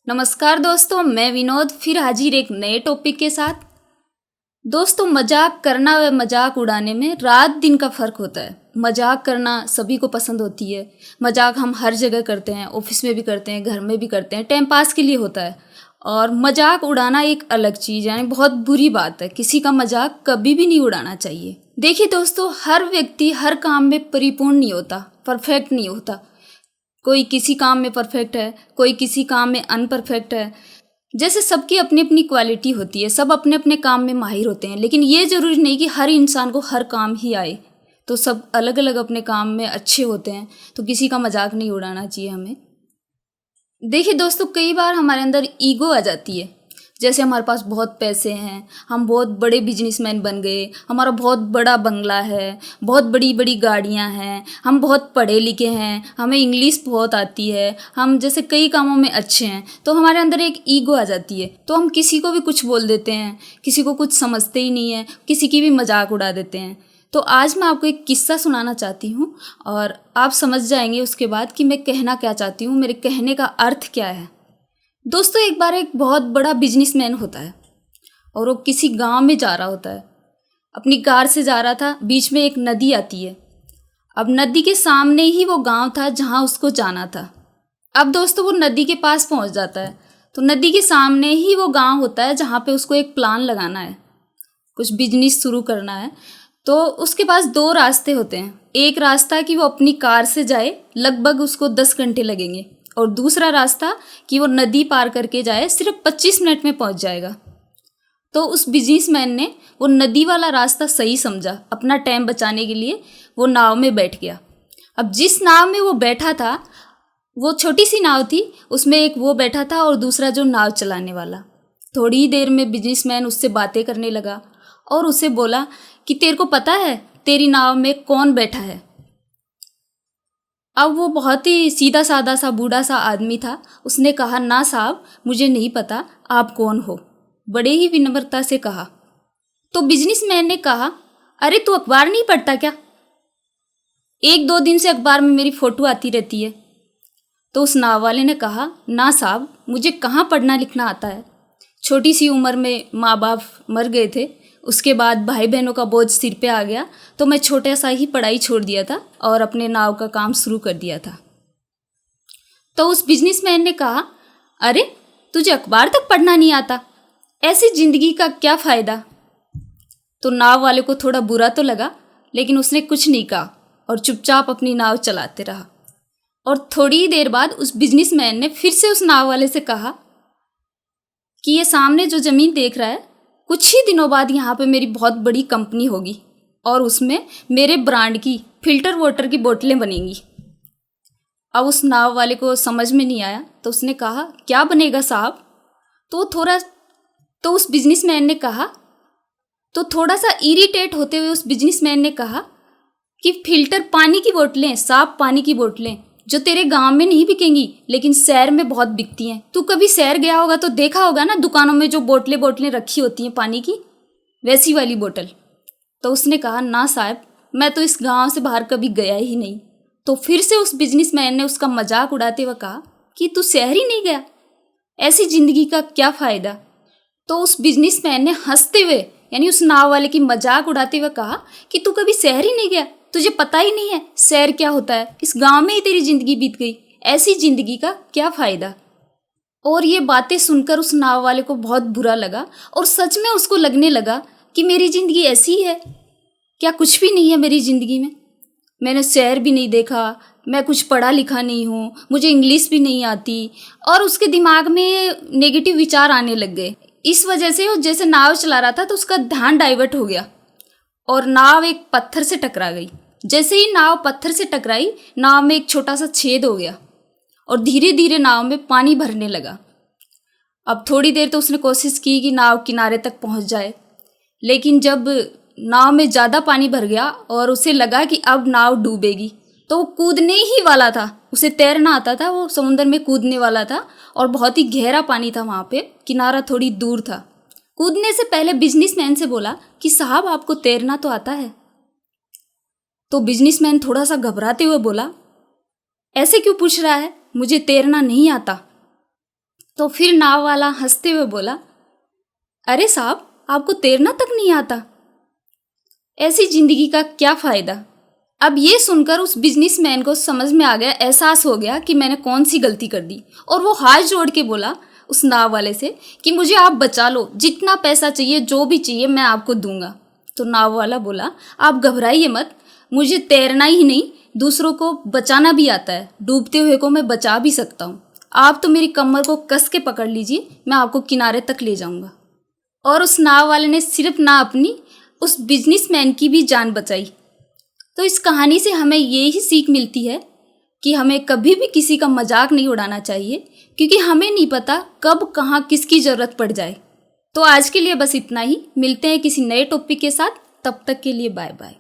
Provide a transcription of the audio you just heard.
नमस्कार दोस्तों, मैं विनोद फिर हाजिर एक नए टॉपिक के साथ। दोस्तों, मजाक करना व मजाक उड़ाने में रात दिन का फ़र्क होता है। मजाक करना सभी को पसंद होती है। मजाक हम हर जगह करते हैं, ऑफिस में भी करते हैं, घर में भी करते हैं, टाइम पास के लिए होता है। और मजाक उड़ाना एक अलग चीज़ यानी बहुत बुरी बात है। किसी का मजाक कभी भी नहीं उड़ाना चाहिए। देखिए दोस्तों, हर व्यक्ति हर काम में परिपूर्ण नहीं होता, परफेक्ट नहीं होता। कोई किसी काम में परफेक्ट है, कोई किसी काम में अनपरफेक्ट है। जैसे सबकी अपनी अपनी क्वालिटी होती है, सब अपने अपने काम में माहिर होते हैं, लेकिन ये ज़रूरी नहीं कि हर इंसान को हर काम ही आए। तो सब अलग अलग अपने काम में अच्छे होते हैं, तो किसी का मजाक नहीं उड़ाना चाहिए हमें। देखिए दोस्तों, कई बार हमारे अंदर ईगो आ जाती है। जैसे हमारे पास बहुत पैसे हैं, हम बहुत बड़े बिजनेसमैन बन गए, हमारा बहुत बड़ा बंगला है, बहुत बड़ी बड़ी गाड़ियां हैं, हम बहुत पढ़े लिखे हैं, हमें इंग्लिश बहुत आती है, हम जैसे कई कामों में अच्छे हैं, तो हमारे अंदर एक ईगो आ जाती है। तो हम किसी को भी कुछ बोल देते हैं, किसी को कुछ समझते ही नहीं है, किसी की भी मजाक उड़ा देते हैं। तो आज मैं आपको एक किस्सा सुनाना चाहती हूँ और आप समझ जाएंगे उसके बाद कि मैं कहना क्या चाहती हूँ, मेरे कहने का अर्थ क्या है। दोस्तों, एक बार एक बहुत बड़ा बिजनेसमैन होता है और वो किसी गांव में जा रहा होता है। अपनी कार से जा रहा था, बीच में एक नदी आती है। अब नदी के सामने ही वो गांव था जहां उसको जाना था। अब दोस्तों, वो नदी के पास पहुंच जाता है, तो नदी के सामने ही वो गांव होता है जहां पे उसको एक प्लान लगाना है, कुछ बिजनेस शुरू करना है। तो उसके पास दो रास्ते होते हैं। एक रास्ता कि वो अपनी कार से जाए, लगभग उसको 10 घंटे लगेंगे, और दूसरा रास्ता कि वो नदी पार करके जाए, सिर्फ 25 मिनट में पहुंच जाएगा। तो उस बिजनेसमैन ने वो नदी वाला रास्ता सही समझा। अपना टाइम बचाने के लिए वो नाव में बैठ गया। अब जिस नाव में वो बैठा था, वो छोटी सी नाव थी, उसमें एक वो बैठा था और दूसरा जो नाव चलाने वाला। थोड़ी ही देर में बिजनेसमैन उससे बातें करने लगा और उसे बोला कि तेरे को पता है तेरी नाव में कौन बैठा है। अब वो बहुत ही सीधा साधा सा बूढ़ा सा आदमी था। उसने कहा, ना साहब, मुझे नहीं पता, आप कौन हो, बड़े ही विनम्रता से कहा। तो बिजनेसमैन ने कहा, अरे तू अखबार नहीं पढ़ता क्या? 1-2 दिन से अखबार में मेरी फ़ोटो आती रहती है। तो उस नाव वाले ने कहा, ना साहब, मुझे कहाँ पढ़ना लिखना आता है। छोटी सी उम्र में माँ बाप मर गए थे, उसके बाद भाई बहनों का बोझ सिर पे आ गया, तो मैं छोटा सा ही पढ़ाई छोड़ दिया था और अपने नाव का काम शुरू कर दिया था। तो उस बिजनेसमैन ने कहा, अरे तुझे अखबार तक पढ़ना नहीं आता, ऐसी जिंदगी का क्या फ़ायदा। तो नाव वाले को थोड़ा बुरा तो लगा, लेकिन उसने कुछ नहीं कहा और चुपचाप अपनी नाव चलाते रहा। और थोड़ी ही देर बाद उस बिजनेसमैन ने फिर से उस नाव वाले से कहा कि ये सामने जो ज़मीन देख रहा है, कुछ ही दिनों बाद यहाँ पे मेरी बहुत बड़ी कंपनी होगी और उसमें मेरे ब्रांड की फिल्टर वाटर की बोतलें बनेंगी। अब उस नाव वाले को समझ में नहीं आया, तो उसने कहा, क्या बनेगा साहब? तो उस बिजनेसमैन ने कहा, तो थोड़ा सा इरिटेट होते हुए उस बिजनेसमैन ने कहा कि फिल्टर पानी की बोतलें, साफ पानी की बोतलें, जो तेरे गांव में नहीं बिकेंगी लेकिन शहर में बहुत बिकती हैं। तू कभी शहर गया होगा तो देखा होगा ना, दुकानों में जो बोतलें रखी होती हैं पानी की, वैसी वाली बोतल। तो उसने कहा, ना साहब, मैं तो इस गांव से बाहर कभी गया ही नहीं। तो फिर से उस बिजनेसमैन ने उसका मजाक उड़ाते हुए कहा कि तू शहर ही नहीं गया, ऐसी जिंदगी का क्या फ़ायदा। तो उस बिजनेसमैन ने हंसते हुए यानी उस नाव वाले की मजाक उड़ाते हुए कहा कि तू कभी शहर ही नहीं गया, तुझे पता ही नहीं है शहर क्या होता है, इस गांव में ही तेरी जिंदगी बीत गई, ऐसी जिंदगी का क्या फ़ायदा। और ये बातें सुनकर उस नाव वाले को बहुत बुरा लगा और सच में उसको लगने लगा कि मेरी ज़िंदगी ऐसी ही है क्या? कुछ भी नहीं है मेरी ज़िंदगी में। मैंने शहर भी नहीं देखा, मैं कुछ पढ़ा लिखा नहीं हूँ, मुझे इंग्लिश भी नहीं आती। और उसके दिमाग में नेगेटिव विचार आने लग गए। इस वजह से वो जैसे नाव चला रहा था तो उसका ध्यान डाइवर्ट हो गया और नाव एक पत्थर से टकरा गई। जैसे ही नाव पत्थर से टकराई, नाव में एक छोटा सा छेद हो गया और धीरे धीरे नाव में पानी भरने लगा। अब थोड़ी देर तो उसने कोशिश की कि नाव किनारे तक पहुंच जाए, लेकिन जब नाव में ज़्यादा पानी भर गया और उसे लगा कि अब नाव डूबेगी, तो वो कूदने ही वाला था। उसे तैरना आता था, वो समुद्र में कूदने वाला था और बहुत ही गहरा पानी था वहाँ पे, किनारा थोड़ी दूर था। कूदने से पहले बिजनेसमैन से बोला कि साहब, आपको तैरना तो आता है? तो बिजनेसमैन थोड़ा सा घबराते हुए बोला, ऐसे क्यों पूछ रहा है, मुझे तैरना नहीं आता। तो फिर नाव वाला हंसते हुए बोला, अरे साहब, आपको तैरना तक नहीं आता? ऐसी जिंदगी का क्या फ़ायदा। अब ये सुनकर उस बिजनेसमैन को समझ में आ गया, एहसास हो गया कि मैंने कौन सी गलती कर दी, और वो हाथ जोड़ के बोला उस नाव वाले से कि मुझे आप बचा लो, जितना पैसा चाहिए, जो भी चाहिए मैं आपको दूंगा। तो नाव वाला बोला, आप घबराइए मत, मुझे तैरना ही नहीं दूसरों को बचाना भी आता है, डूबते हुए को मैं बचा भी सकता हूँ। आप तो मेरी कमर को कस के पकड़ लीजिए, मैं आपको किनारे तक ले जाऊंगा। और उस नाव वाले ने सिर्फ ना अपनी, उस बिजनेसमैन की भी जान बचाई। तो इस कहानी से हमें ये ही सीख मिलती है कि हमें कभी भी किसी का मजाक नहीं उड़ाना चाहिए, क्योंकि हमें नहीं पता कब कहाँ किसकी ज़रूरत पड़ जाए। तो आज के लिए बस इतना ही, मिलते हैं किसी नए टॉपिक के साथ, तब तक के लिए बाय बाय।